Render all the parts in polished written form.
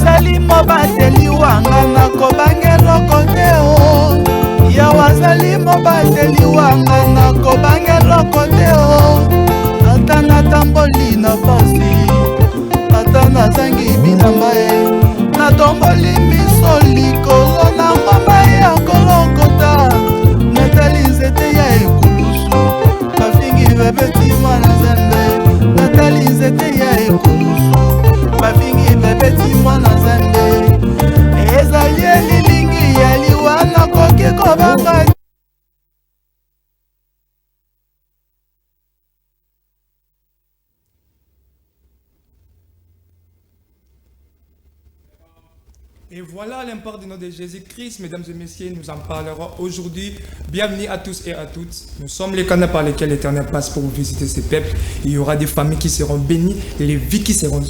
azali mobateli wanga nakobangeloko te o. Yawe azali mobateli wanga nakobangeloko te o. Ata natamboli na pasi, ata nazangi bilamba ye, natomboli miso likolo na ngoma ya kolokota. Natali nzete ya ekulusu, bafingi bebeti mwana nzambe. Natali nzete ya ekulusu, bafingi bebeti mwana nzambe. Ezali elilingi ya liwa nakoki kobanga. Et voilà l'impact du nom de Jésus-Christ, mesdames et messieurs, nous en parlerons aujourd'hui. Bienvenue à tous et à toutes. Nous sommes les canaux par lesquels l'Éternel passe pour visiter ses peuples. Il y aura des familles qui seront bénies, les vies qui seront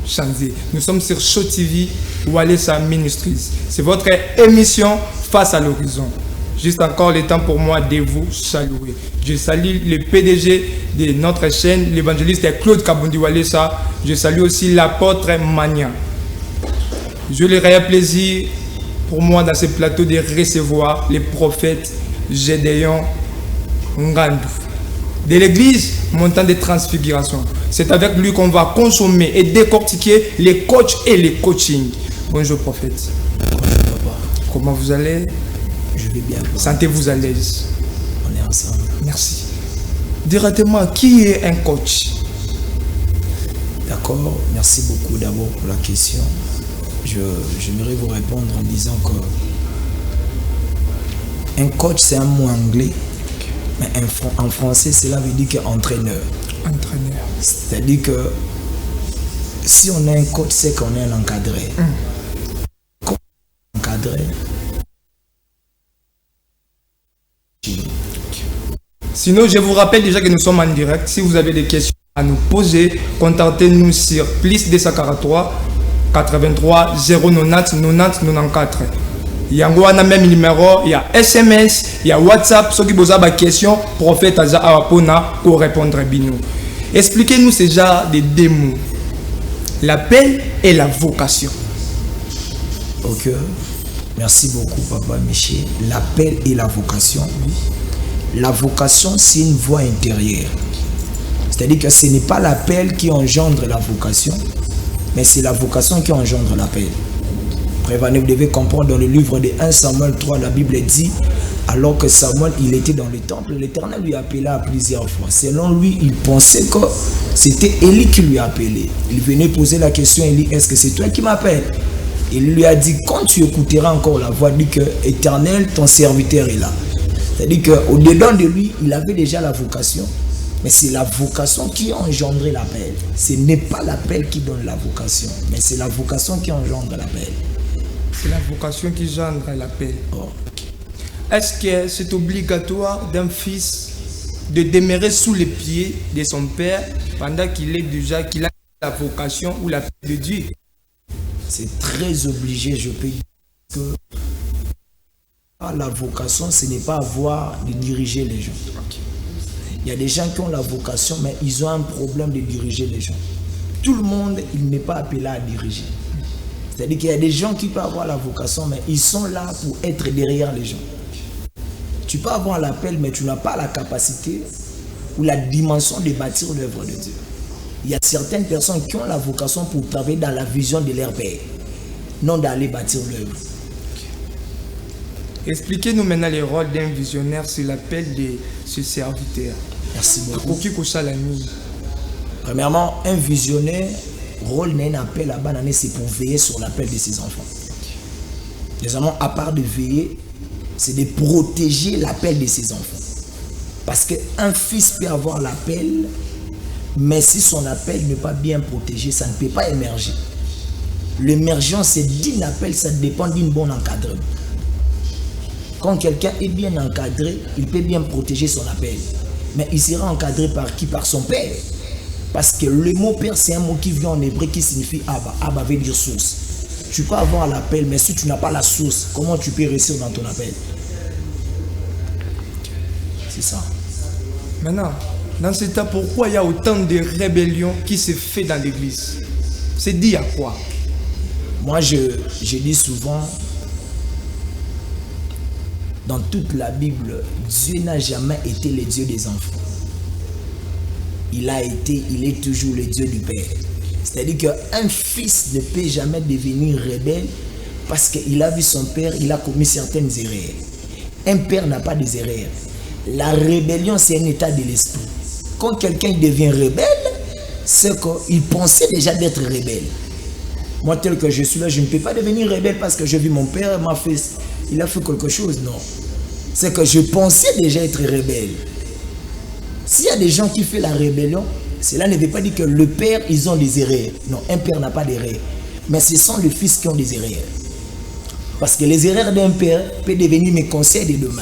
changées. Nous sommes sur Show TV, Walesa Ministries. C'est votre émission Face à l'horizon. Juste encore le temps pour moi de vous saluer. Je salue le PDG de notre chaîne, l'évangéliste Claude Kabundi Walesa. Je salue aussi l'apôtre Mania. Je le réel plaisir pour moi dans ce plateau de recevoir les prophètes Gédéon Ngandou de l'église Montagne de Transfiguration. C'est avec lui qu'on va consommer et décortiquer les coachs et les coachings. Bonjour prophète. Bonjour papa. Comment vous allez? Je vais bien. Sentez-vous à l'aise? On est ensemble. Merci. Directement, qui est un coach? D'accord, merci beaucoup d'abord pour la question. J'aimerais vous répondre en disant que un coach c'est un mot anglais, mais en français cela veut dire qu'entraîneur. Entraîneur. C'est-à-dire que si on est un coach, c'est qu'on est un encadré. Encadré. Sinon, je vous rappelle déjà que nous sommes en direct. Si vous avez des questions à nous poser, contactez-nous sur +243 83 090 90 94. Il y a un même numéro, il y a SMS, il y a WhatsApp. Ceux qui posent des questions, prophète Aza Awapona pour répondre à Bino. Expliquez-nous ces genres de deux mots. L'appel et la vocation. Ok, merci beaucoup papa Michel. L'appel et la vocation. La vocation c'est une voie intérieure. C'est-à-dire que ce n'est pas l'appel qui engendre la vocation, mais c'est la vocation qui engendre l'appel. Prévenez, vous devez comprendre dans le livre de 1 Samuel 3, la Bible dit, alors que Samuel il était dans le temple, l'Éternel lui appela à plusieurs fois. Selon lui, il pensait que c'était Élie qui lui appelait. Il venait poser la question à Élie, est-ce que c'est toi qui m'appelles? Il lui a dit, quand tu écouteras encore la voix, dit que Éternel, ton serviteur est là. C'est-à-dire qu'au-dedans de lui, il avait déjà la vocation. Mais c'est la vocation qui a engendré l'appel. Ce n'est pas l'appel qui donne la vocation, mais c'est la vocation qui engendre l'appel. C'est la vocation qui engendre l'appel. Oh. Est-ce que c'est obligatoire d'un fils de demeurer sous les pieds de son père pendant qu'il a la vocation ou l'appel de Dieu? C'est très obligé, je peux dire que la vocation, ce n'est pas avoir de diriger les gens. Okay. Il y a des gens qui ont la vocation, mais ils ont un problème de diriger les gens. Tout le monde, il n'est pas appelé à diriger. C'est-à-dire qu'il y a des gens qui peuvent avoir la vocation, mais ils sont là pour être derrière les gens. Tu peux avoir l'appel, mais tu n'as pas la capacité ou la dimension de bâtir l'œuvre de Dieu. Il y a certaines personnes qui ont la vocation pour travailler dans la vision de leur père, non d'aller bâtir l'œuvre. Expliquez-nous maintenant le rôle d'un visionnaire sur l'appel de ce serviteur. Merci beaucoup. Premièrement, un visionnaire, rôle d'un appel là-bas, c'est pour veiller sur l'appel de ses enfants. Les enfants, à part de veiller, c'est de protéger l'appel de ses enfants. Parce qu'un fils peut avoir l'appel, mais si son appel n'est pas bien protégé, ça ne peut pas émerger. L'émergence, c'est d'un appel, ça dépend d'une bonne encadrement. Quand quelqu'un est bien encadré, il peut bien protéger son appel. Mais il sera encadré par qui? Par son père. Parce que le mot père, c'est un mot qui vient en hébreu qui signifie Abba. Abba veut dire source. Tu peux avoir l'appel, mais si tu n'as pas la source, comment tu peux réussir dans ton appel? C'est ça. Maintenant, dans ce temps, pourquoi il y a autant de rébellions qui se fait dans l'église? C'est dit à quoi? Moi, je dis souvent, dans toute la Bible, Dieu n'a jamais été le Dieu des enfants. Il est toujours le Dieu du Père. C'est-à-dire qu'un fils ne peut jamais devenir rebelle parce qu'il a vu son père, il a commis certaines erreurs. Un père n'a pas des erreurs. La rébellion, c'est un état de l'esprit. Quand quelqu'un devient rebelle, c'est qu'il pensait déjà d'être rebelle. Moi, tel que je suis là, je ne peux pas devenir rebelle parce que j'ai vu mon père, il a fait quelque chose. Non. C'est que je pensais déjà être rebelle. S'il y a des gens qui font la rébellion, cela ne veut pas dire que le père, ils ont des erreurs. Non, un père n'a pas d'erreurs. Mais ce sont les fils qui ont des erreurs. Parce que les erreurs d'un père peuvent devenir mes conseils de demain.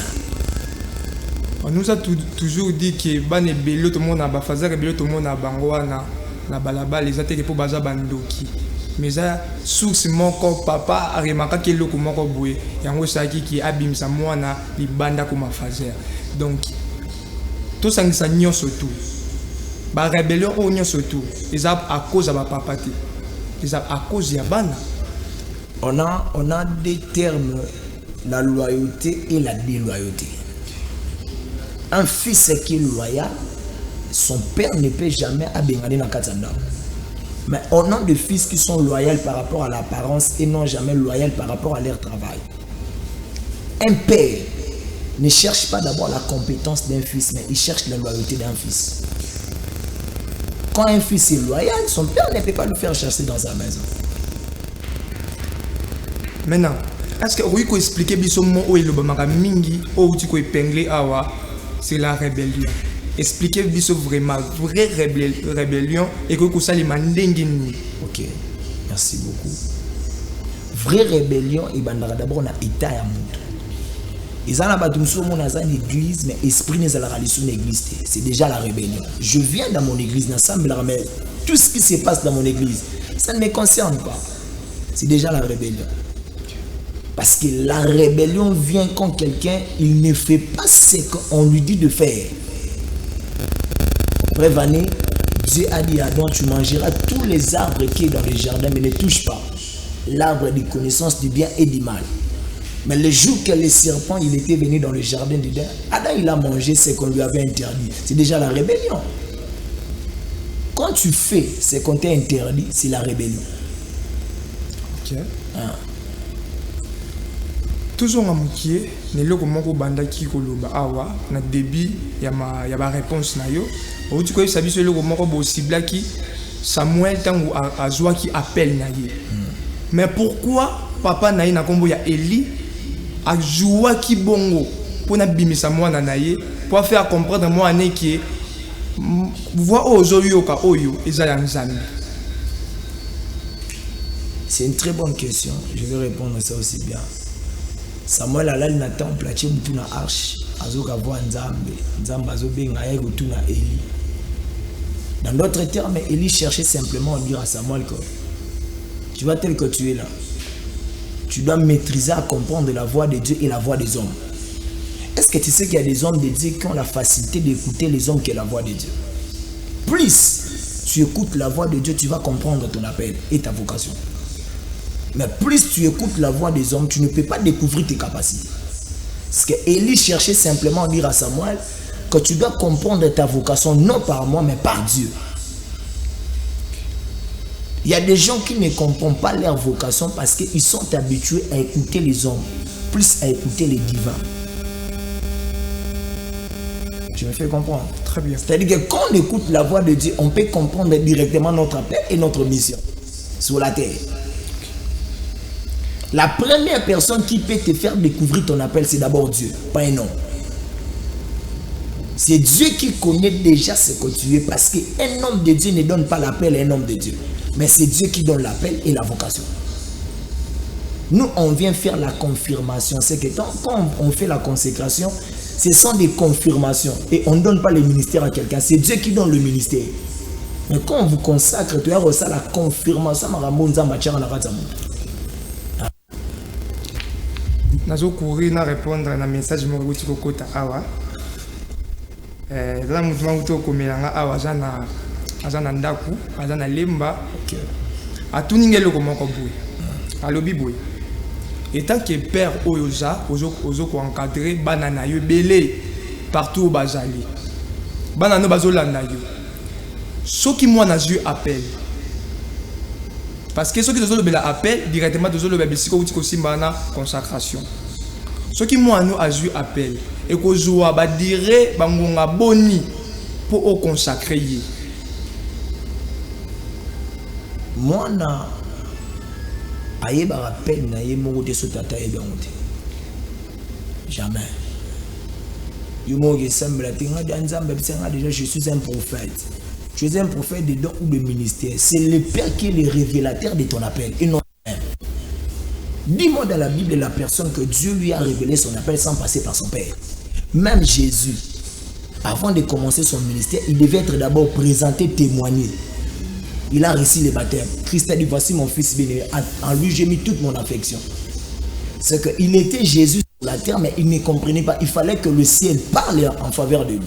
On nous a toujours dit que les rebelles, tout le monde a fait rebelle, tout le monde a bangouana, na balaba, les attaques pour baza bandoki. Mais ça, source mon papa a remarqué que le comment boué, yango saki qui abîme sa moana, li banda comme fazer. Donc, tout ça c'est nyon surtout. Ba rébellion on nyon surtout. Ils a à cause de papa té. Ils a à cause ya bana. On a des termes, la loyauté et la déloyauté. Un fils qui est loyal, son père ne peut jamais abéganer dans Katanda. Mais on a des fils qui sont loyaux par rapport à l'apparence et non jamais loyaux par rapport à leur travail. Un père ne cherche pas d'abord la compétence d'un fils, mais il cherche la loyauté d'un fils. Quand un fils est loyal, son père ne peut pas le faire chasser dans sa maison. Maintenant, est-ce que vous pouvez expliquer bisommo ou le bamaka mingi ou tu peux épingler awa c'est la rébellion. Expliquez biso vraiment vraie rébellion et que ça les mandengini. OK. Merci beaucoup. Vraie rébellion et bandara d'abord na état ya mutu. Ils ont abattu une église, mais l'esprit n'est pas la église. C'est déjà la rébellion. Je viens dans mon église, mais tout ce qui se passe dans mon église, ça ne me concerne pas. C'est déjà la rébellion. Parce que la rébellion vient quand quelqu'un il ne fait pas ce qu'on lui dit de faire. Prévenez, Dieu a dit à Adam, tu mangeras tous les arbres qui sont dans le jardin, mais ne touche pas l'arbre de connaissance du bien et du mal. Mais le jour que le serpent il était venu dans le jardin d'Éden, Adam il a mangé ce qu'on lui avait interdit. C'est déjà la rébellion. Quand tu fais ce qu'on t'a interdit, c'est la rébellion. Ok. Toujours en moutier, ne le comment ko banda ki koloba awa na débit ya ba réponse na yo. Ou tu connais sabi le comment ko bo cibla ki Samuel tango azwa ki appel na ye. Mais pourquoi papa na ye na kombo ya Eli a joué qui bongo pour na bimisa mwana na ye pour faire comprendre moi né qui voix ozoyo ka oyo eza nzambe. C'est une très bonne question. Je vais répondre à ça aussi bien. Samuel alali na temple atie mutu na arche azoka voir nzambe azobenga ye kutuna Eli. Dans d'autres termes, Eli cherchait simplement à dire à Samuel que tu vois tel que tu es là, tu dois maîtriser à comprendre la voix de Dieu et la voix des hommes. Est-ce que tu sais qu'il y a des hommes de Dieu qui ont la facilité d'écouter les hommes que la voix de Dieu? Plus tu écoutes la voix de Dieu, tu vas comprendre ton appel et ta vocation. Mais plus tu écoutes la voix des hommes, tu ne peux pas découvrir tes capacités. Parce que Élie cherchait simplement à dire à Samuel que tu dois comprendre ta vocation non par moi mais par Dieu. Il y a des gens qui ne comprennent pas leur vocation parce qu'ils sont habitués à écouter les hommes, plus à écouter les divins. Tu me fais comprendre? Très bien. C'est-à-dire que quand on écoute la voix de Dieu, on peut comprendre directement notre appel et notre mission sur la terre. La première personne qui peut te faire découvrir ton appel, c'est d'abord Dieu, pas un homme. C'est Dieu qui connaît déjà ce que tu es, parce qu'un homme de Dieu ne donne pas l'appel à un homme de Dieu. Mais c'est Dieu qui donne l'appel et la vocation. Nous, on vient faire la confirmation. C'est que quand on fait la consécration, ce sont des confirmations. Et on ne donne pas le ministère à quelqu'un. C'est Dieu qui donne le ministère. Mais quand on vous consacre, tu as reçu la confirmation. Nazo courir na répondre na message mo ko tiko kota awa la mutu manguto komelanga awa azana ndaku azana lemba OK. Atuningelo ko moko boye alobi boy. Et tant que père oyoza ozo ko encadrer banana yo belé partout au bazali. Banana bazolanda yo. Soki moi na eu appel. Parce que ceux qui ont le appel directement dans le babisiko ou tiko simbana consacration. Ceux qui moi nous a eu appel et que joua ba dire bangonga boni pour au consacrer. Moi na aye ba rappel na ye mo de sotata e bonte. Jamais. Yo mo ge sembla tinga danzamba bisenga déjà je suis un prophète. Tu es un prophète de don ou de ministère. C'est le Père qui est le révélateur de ton appel et non toi-même. Dis-moi dans la Bible la personne que Dieu lui a révélé son appel sans passer par son Père. Même Jésus, avant de commencer son ministère, il devait être d'abord présenté, témoigner. Il a reçu le baptême. Christ a dit, voici mon fils béni. En lui, j'ai mis toute mon affection. C'est qu'il était Jésus sur la terre, mais il ne comprenait pas. Il fallait que le ciel parle en faveur de lui.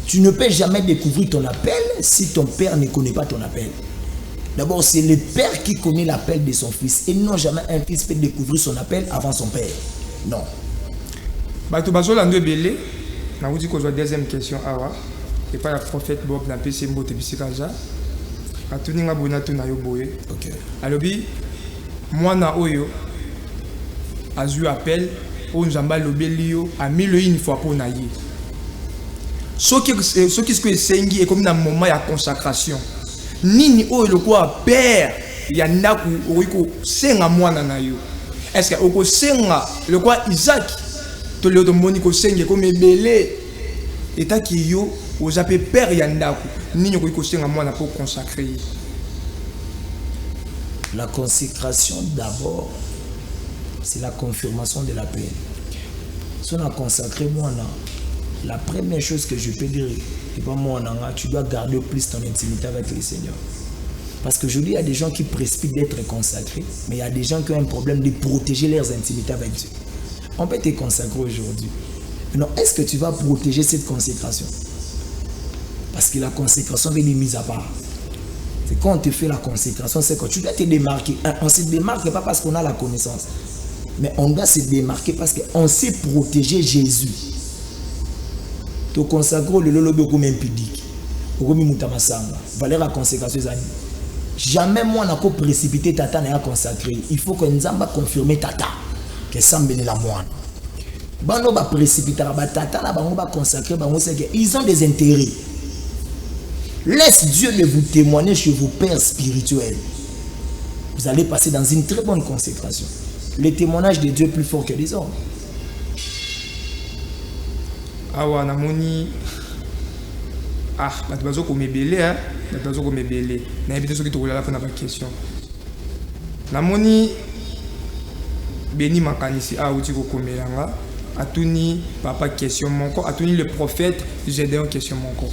Tu ne peux jamais découvrir ton appel si ton père ne connaît pas ton appel. D'abord, c'est le père qui connaît l'appel de son fils. Et non jamais un fils peut découvrir son appel avant son père. Non. Bato bazolando belé, na vous dit qu'on a deuxième question awa. Et pas le prophète Bob na PC mbote bisikaja. Atuninga bona tuna yo boye. OK. Alobi mwana oyo azu appel o nzamba lobeli yo a mille une fois pour na ye. Ce qui est sengi est comme dans un moment de consacration. Nini o le quoi père ya ndaku oiko senga mwana na yo. Est-ce que oko senga le quoi Isaac to le domoni ko sengi comme belé eta ki yo o jappé père ya ndaku nini oiko senga mwana pour consacrer. La consécration d'abord c'est la confirmation de l'appel. Si on a consacré mwana, la première chose que je peux dire, tu dois garder plus ton intimité avec le Seigneur. Parce que je dis, il y a des gens qui précipitent d'être consacrés, mais il y a des gens qui ont un problème de protéger leurs intimités avec Dieu. On peut te consacrer aujourd'hui. Non, est-ce que tu vas protéger cette consécration? Parce que la consécration est mise à part. C'est quand on te fait la consécration, c'est que tu dois te démarquer. On ne se démarque pas parce qu'on a la connaissance, mais on doit se démarquer parce qu'on sait protéger Jésus. Tu consacres le lolo comme impudique. Valeur la consécration. Jamais moi n'a pas précipité tata n'a consacré. Il faut que nous avons confirmé tata que ça me la moine. Bano ba précipiter ba tata la bango ba consacrer bango c'est que ils ont des intérêts. Laisse Dieu de vous témoigner chez vos pères spirituels. Vous allez passer dans une très bonne consécration. Le témoignage de Dieu est plus fort que les hommes. Awa namoni bato bazo ko mebele bato bazo ko mebele na ebité soki tokolala mpona baquestion namoni beni makanisi auti kokomelanga atuni papa question moko atuni le prophète Gédéon question moko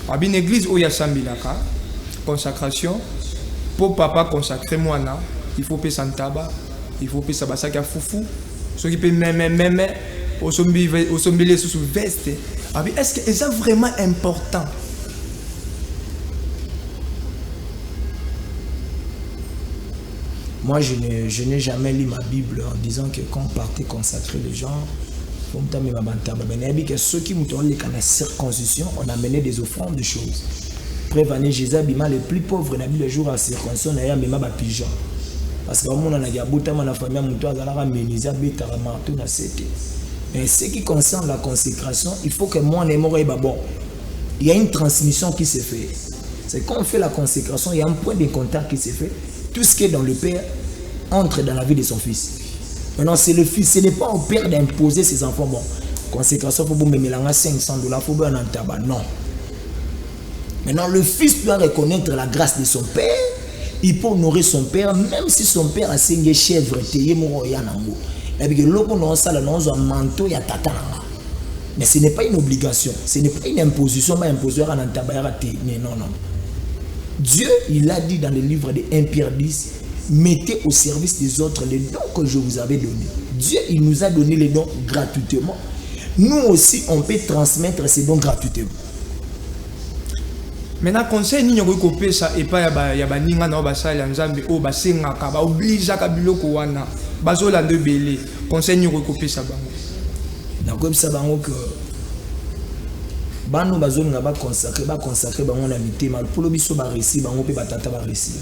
abine église oyo asambilaka consacration pour papa consacrer mwana il faut pesa ntaba il faut pesa basaki ya fufu soki pe même au sommet sous veste. Est-ce que c'est vraiment important? Moi, je n'ai jamais lu ma Bible en disant que quand on partait consacrer les gens, que ceux qui m'ont donné la circoncision, on amenait des offrandes de choses. Prévenez Jésus, le plus pauvre, on a mis le jour à circoncision, on a mis un pigeon. Parce que on a dit que la famille a mis un marteau dans cette. Mais ce qui concerne la consécration, il faut que moi, bon, il y a une transmission qui se fait. C'est quand on fait la consécration, il y a un point de contact qui se fait. Tout ce qui est dans le Père entre dans la vie de son fils. Maintenant, c'est le fils, ce n'est pas au Père d'imposer ses enfants. Bon, consécration, il faut me mélanger $500, il faut un tabac. Non. Maintenant, le fils doit reconnaître la grâce de son Père. Il peut honorer son Père, même si son Père a saigné chèvre, mais ce n'est pas une obligation, ce n'est pas une imposition, mais imposition à non. Dieu, il a dit dans le livre de 1 Pierre 10, mettez au service des autres les dons que je vous avais donnés. Dieu, il nous a donné les dons gratuitement. Nous aussi, on peut transmettre ces dons gratuitement. Maintenant, conseil ni nyoko kopé ça et pas ya ba ninga na ba sala nzambe o ba sengaka ba oblige ka biloko wana bazola de belé conseil ni nyoko kopé ça bango na ko bisa bango que bano bazolinga ba consacrer bango na mitema pour le biso ba réussir bango pe batata ba réussir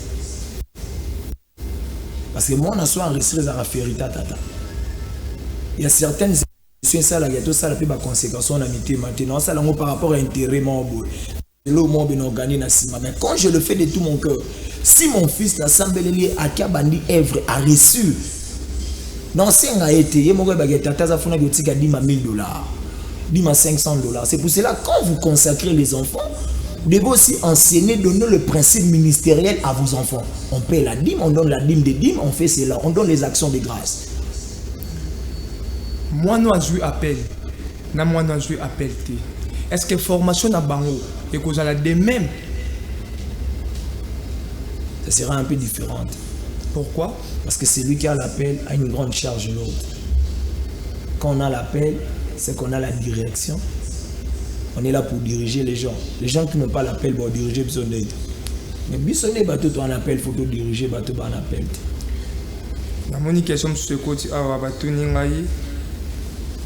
parce que moi on a soit réussir za raférita tata il y a certaines situations ça là il y a tout ça la pe ba conséquences na mitema maintenant ça là par rapport à intérêt mon beau le mot bien organisé na sima mais quand je le fais de tout mon cœur si mon fils l'assemblée à kabandi œuvre a reçu dans ce a été il moko ba tata za funa biotika 10 000 $, 500 $. C'est pour cela quand vous consacrez les enfants vous devez aussi enseigner, donner le principe ministériel à vos enfants. On paie la dîme, on donne la dîme des dîmes, on fait cela, on donne les actions de grâce. Moi non joué appel na moi non joué appel. Est-ce que formation na bango et cause la de même ça sera un peu différente. Pourquoi? Parce que celui qui a l'appel a une grande charge lourde. Quand on a l'appel, c'est qu'on a la direction. On est là pour diriger les gens. Les gens qui n'ont pas l'appel vont diriger besoin d'aide. Mais bisonné bateau toi en appel, il faut te diriger bateau en appel. La mon question sur ce côté à bateau ningai.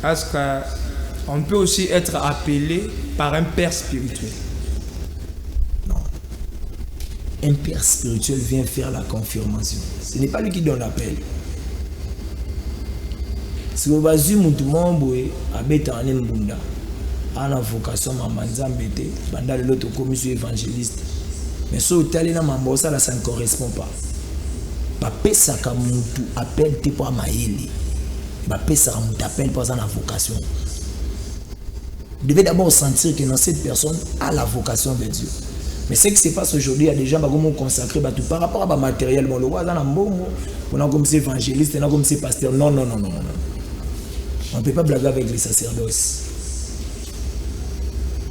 Est-ce qu'on peut aussi être appelé par un père spirituel? Non. Un père spirituel vient faire la confirmation. Ce n'est pas lui qui donne l'appel. Si vous avez vu tout le monde, à la vocation, pendant l'autre commission évangéliste. Mais si vous avez un ça ne correspond pas. Papa Saka Moutou appelle tes pas maïli. Papa Saka Moutou appelle pas la vocation. Vous devez d'abord sentir que dans cette personne a la vocation de Dieu. Mais ce qui se passe aujourd'hui, il y a des gens qui sont consacrés par rapport à matériel. On a comme ces évangélistes, on a comme ces pasteurs. Non. On ne peut pas blaguer avec les sacerdoces.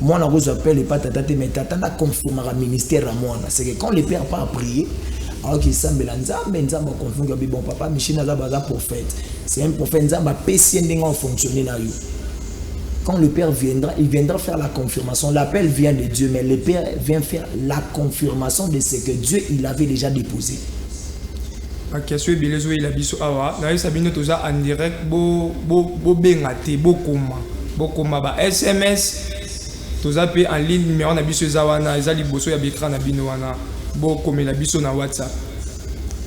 Moi, on appelle les patates, mais tata n'a conforme à ministère à moi. C'est que quand les pères pas à prier, alors qu'ils semblent Nzamba confond que bon papa Michel n'a pas prophète. C'est un prophète Nzamba pécien en fonctionner dans lui. Quand le père viendra, il viendra faire la confirmation. L'appel vient de Dieu, mais le père vient faire la confirmation de ce que Dieu il avait déjà déposé. Question bilezo il a biso awa na sabino toza en direct bo bengate bo koma ba SMS toza pe en ligne mais on a biso zawana ezali boso ya bekra na bino wana bo komela biso na WhatsApp.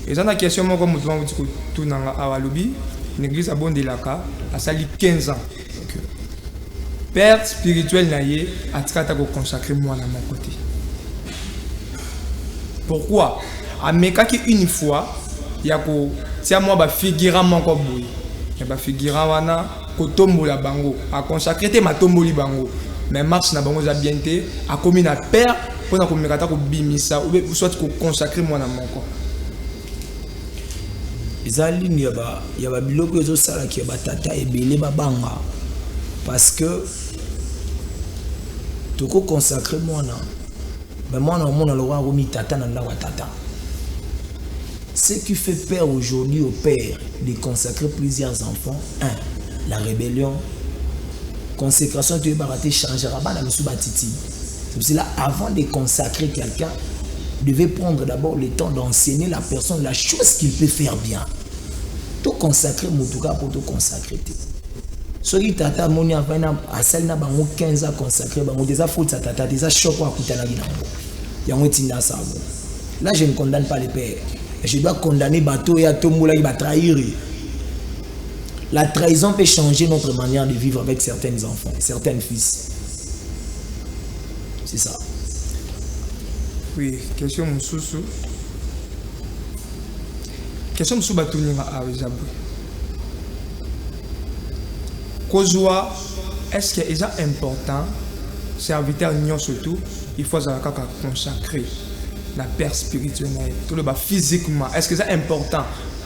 Eza na question moko mutu wangu tiko tunanga awa lobi une église a bondelaka a sali 15 ans. Père spirituel na ye atikata ko consacrer moi na mon côté. Pourquoi? Ameka ki une fois yako tia moi ba figura moko boy ya ba figura wana ko tombola bango a consacrer te matomboli bango mais marche na bango za bien te a commis na père pour na komekata ko bimisa ou soit ko consacrer moi na moko ezali ni ya ba biloko ezo sala ki ba tata ebele ba banga parce que to ko consacrer moi na ben moi na mona lo wa romi tata na ndawa tata. Ce qui fait peur aujourd'hui au père de consacrer plusieurs enfants, 1. La rébellion, consécration, tu vas rater, changera pas dans le sous-batiti. C'est pour cela, avant de consacrer quelqu'un, vous devez prendre d'abord le temps d'enseigner la personne la chose qu'il peut faire bien. Tout consacrer, mon tout cas, pour tout consacrer. Ce qui tata, mon a 15 ans consacré, déjà faute sa tata, déjà choc à couper la guinée. Là, je ne condamne pas les pères. Je dois condamner bateau et à Tomoula qui va trahir. La trahison peut changer notre manière de vivre avec certains enfants, certains fils. C'est ça. Oui, question Moussoussou. Question Moussou Batouninga à Zabou. Kozwa, est-ce que c'est important, serviteur Nyon surtout, il faut consacrer la père spirituelle, tout le bas physiquement, est-ce que c'est important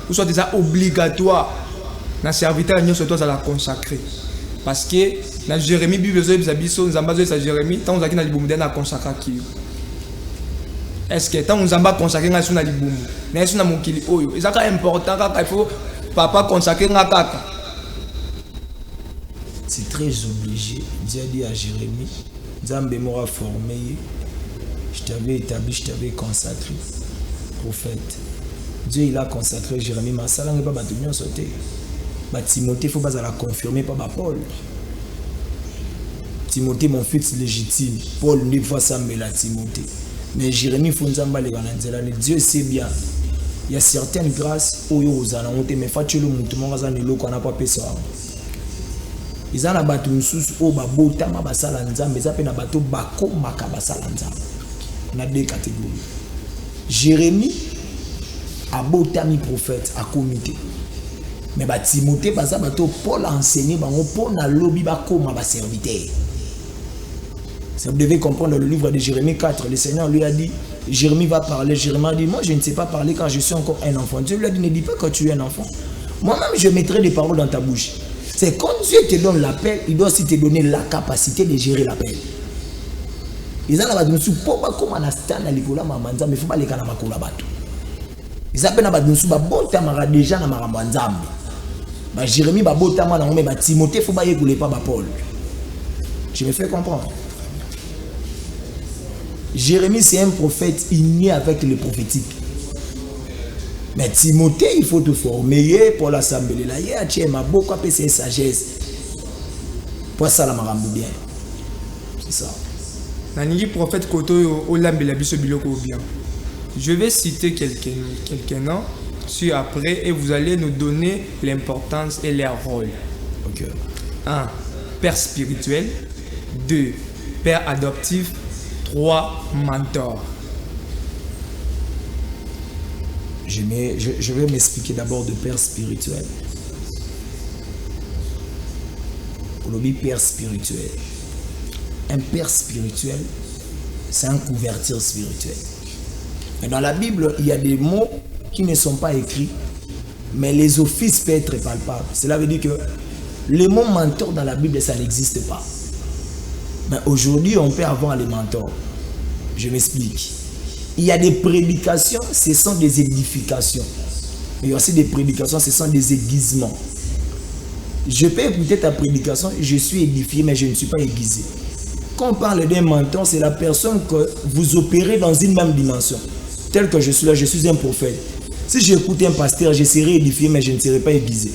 ou soit déjà obligatoire dans serviteur nous surtout à la consacrer parce que dans Jérémie Bible zabiso nous ambazo sa Jérémie tant on a qui na libomu na consacrer qui est-ce que tant on amba consacrer na suna libomu na suna mokili oyo c'est important kaka il faut papa consacrer na kaka c'est très obligé. Dieu dit à Jérémie Nzambe m'aura formé je t'avais établi, je t'avais consacré prophète. Dieu il a consacré Jérémie Massala n'est pas battu sauté. Timothée il faut pas la confirmer par Paul. Timothée mon fils légitime. Paul ne voit ça mais la Timothée. Mais Jérémie Fonzamba les gananzela Dieu sait bien. Il y a certaines grâces où ils ont honte mais fatchelo mutumo ngazana loko na pas pesa. Ils ont battu mususu au babota mabasala nzambe za pe na bato bako makabasala nzambe. On a deux catégories. Jérémie a botami prophète à comité. Mais Timothée baza bato Paul a enseigné bango pour na lobby bako ma serviteur. Ça vous devez comprendre dans le livre de Jérémie 4, le Seigneur lui a dit, Jérémie va parler, Jérémie a dit, moi je ne sais pas parler car je suis encore un enfant. Dieu lui a dit, ne dis pas que tu es un enfant. Moi-même je mettrai des paroles dans ta bouche. C'est quand Dieu te donne l'appel, il doit aussi te donner la capacité de gérer l'appel. Ils ont la base de pas comme un instant à l'école mamanza mais faut pas les kana makula bato. Ils appellent la base de ba bota mara déjà na marambanzambe. Ba Jérémie ba bota ma na ngomé ba Timothée faut pas écouler pas ba Paul. Je me fais comprendre. Jérémie c'est un prophète igné avec le prophétique. Mais Timothée il faut te former pour l'assemblée là. Il y a tiens ma beaucoup appeler c'est sagesse. Pour ça la marambu bien. C'est ça. Nani prophète Koto Olambela biso biloko bien. Je vais citer quelques noms sur après et vous allez nous donner l'importance et leur rôle. OK. 1. Père spirituel. 2. Père adoptif. 3. Mentor. Je vais m'expliquer d'abord de père spirituel. Le père spirituel. Un père spirituel, c'est un couverture spirituel. Et dans la Bible, il y a des mots qui ne sont pas écrits, mais les offices peuvent être palpables. Cela veut dire que les mots mentor dans la Bible, ça n'existe pas. Mais aujourd'hui, on peut avoir les mentors. Je m'explique. Il y a des prédications, ce sont des édifications. Mais il y a aussi des prédications, ce sont des aiguisements. Je peux écouter ta prédication, je suis édifié, mais je ne suis pas aiguisé. Quand on parle d'un mentor, c'est la personne que vous opérez dans une même dimension. Tel que je suis là, je suis un prophète. Si j'écoute un pasteur, je serai édifié, mais je ne serai pas aiguisé.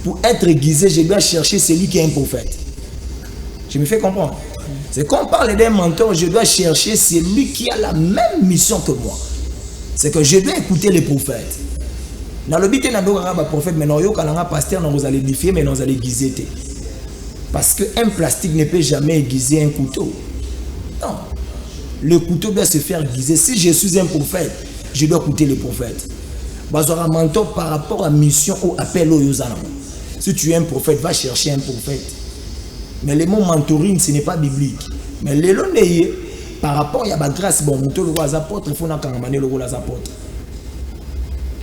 Pour être aiguisé, je dois chercher celui qui est un prophète. Je me fais comprendre. C'est quand on parle d'un mentor, je dois chercher celui qui a la même mission que moi. C'est que je dois écouter les prophètes. Dans le but, on a un prophète, mais non, il y a un pasteur, nous allons édifier, mais nous allons aiguiser. Parce qu'un plastique ne peut jamais aiguiser un couteau. Non. Le couteau doit se faire aiguiser. Si je suis un prophète, je dois écouter les prophètes. Un mentor par rapport à mission ou appel au Yozana. Si tu es un prophète, va chercher un prophète. Mais le mot mentoring, ce n'est pas biblique. Mais les longs, par rapport à la grâce, bon, le roi apôtres, il faut que le roi apôtres.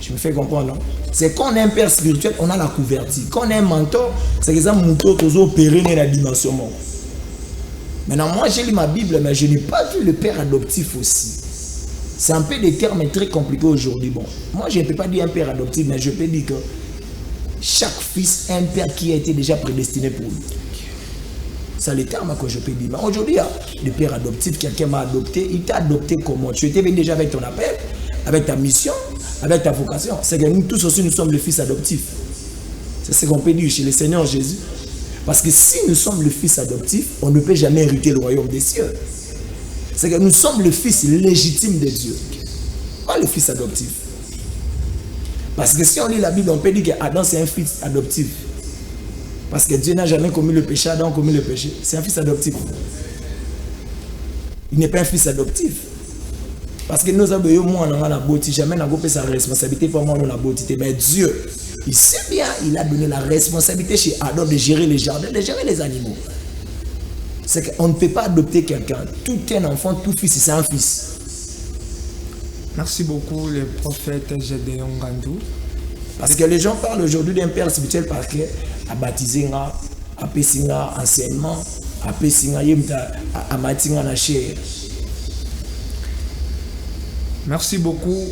Je me fais comprendre, non? C'est quand on est un père spirituel, on a la couverture. Quand on est un mentor, c'est que ça montre que vous opérez dans la dimension. Maintenant, moi j'ai lu ma Bible, mais je n'ai pas vu le père adoptif aussi. C'est un peu des termes très compliqués aujourd'hui. Bon, moi je ne peux pas dire un père adoptif, mais je peux dire que chaque fils a un père qui a été déjà prédestiné pour lui. C'est le terme que je peux dire. Mais aujourd'hui, le père adoptif, quelqu'un m'a adopté, il t'a adopté comment? Tu étais déjà avec ton appel, avec ta mission, avec ta vocation. C'est que nous tous aussi, nous sommes le fils adoptif. C'est ce qu'on peut dire chez le Seigneur Jésus. Parce que si nous sommes le fils adoptif, on ne peut jamais hériter le royaume des cieux. C'est que nous sommes le fils légitime de Dieu. Pas le fils adoptif. Parce que si on lit la Bible, on peut dire qu'Adam c'est un fils adoptif. Parce que Dieu n'a jamais commis le péché, Adam a commis le péché. C'est un fils adoptif. Il n'est pas un fils adoptif. Parce que nous avons la beauté, jamais n'a pas sa responsabilité pour moi la beauté. Mais Dieu, il sait bien, il a donné la responsabilité chez Adam de gérer les jardins, de gérer les animaux. C'est qu'on ne peut pas adopter quelqu'un. Tout un enfant, tout fils, c'est un fils. Merci beaucoup, le prophète Gédéon Ngandou. Parce que les gens parlent aujourd'hui d'un père spirituel parce que a baptisé, a péché enseignement, a péché, a maté la chair. Merci beaucoup,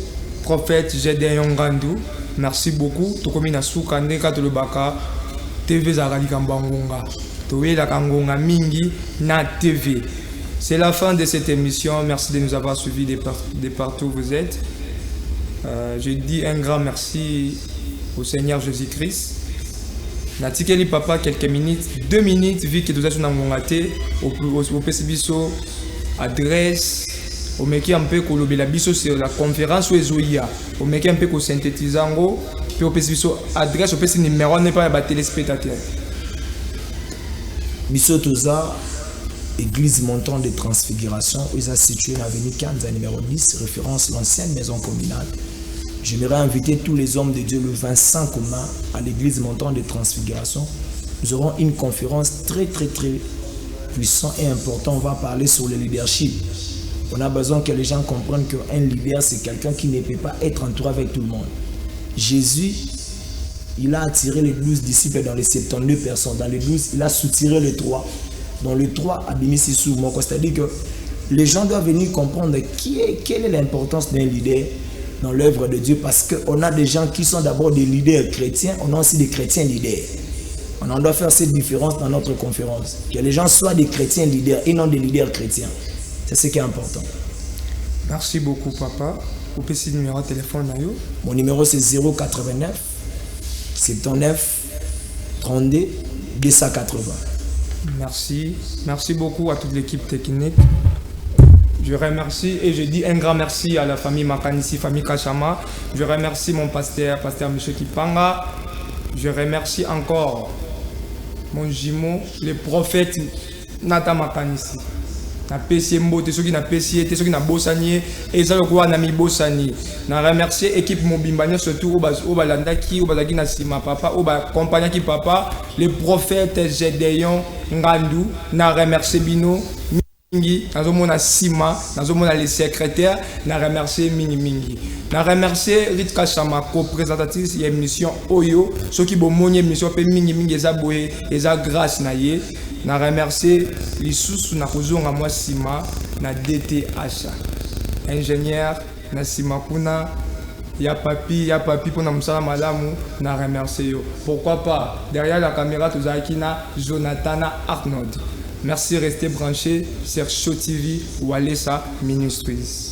prophète Gédéon Ngandou. Merci beaucoup. Tokomi na soukande katolobaka TV Zarali Kambangonga. Towe la Kangonga mingi na TV. C'est la fin de cette émission. Merci de nous avoir suivis de partout où vous êtes. Je dis un grand merci au Seigneur Jésus-Christ. Natikeli papa quelques minutes, 2 minutes, vu que nous avons ngongate au PCBISO adresse, au meki un peu que la biso sur la conférence ou ezoia, au meki un peu que synthétisango, puis au PCBISO adresse, au PC numéro n'est pas à téléspectateur. Biso Toza, église montant de transfiguration, où ils sont situés dans l'avenue Kanza numéro 10, référence l'ancienne maison communale. J'aimerais inviter tous les hommes de Dieu le 25 commun à l'église montant de transfiguration. Nous aurons une conférence très puissante et importante. On va parler sur le leadership. On a besoin que les gens comprennent qu'un leader, c'est quelqu'un qui ne peut pas être entouré avec tout le monde. Jésus, il a attiré les 12 disciples dans les 72 personnes. Dans les 12, il a soutiré les 3. Dans les 3, Abimissi Soumon. C'est-à-dire que les gens doivent venir comprendre quelle est l'importance d'un leader dans l'œuvre de Dieu, parce qu'on a des gens qui sont d'abord des leaders chrétiens, on a aussi des chrétiens leaders. On en doit faire cette différence dans notre conférence. Que les gens soient des chrétiens leaders et non des leaders chrétiens. C'est ce qui est important. Merci beaucoup, papa. Vous pouvez le numéro de téléphone. Mon numéro c'est 089 79 32 280. Merci. Merci beaucoup à toute l'équipe technique. Je remercie et je dis un grand merci à la famille Makanisi, famille Kachama. Je remercie mon pasteur Michel Kipanga. Je remercie encore mon jumeau, le prophète Nata Makanisi. Na pesi mbote soki na pesi ete soki na bosani et ça quoi na mi bosani. Na remercier équipe Mobimbanya surtout au balandaki au bazaki na sima papa au ba compagnie qui papa le prophète Gédéon Ngandu. Na remercier Bino mingi nazomona sima nazomona les secrétaires. Na remercier mingi na remercier Ritka Chama co-présentatrice de l'émission Oyo soki bomoni émission pe mingi eza boye eza grâce na ye. Na remercier lisusu na kozonga mwa sima na DTH ingénieur na sima kuna ya papi pour na musala malamu. Na remercier yo. Pourquoi pas derrière la caméra tozaki na Jonathan Arnold. Merci, restez branchés sur Show TV ou Alessa Ministries.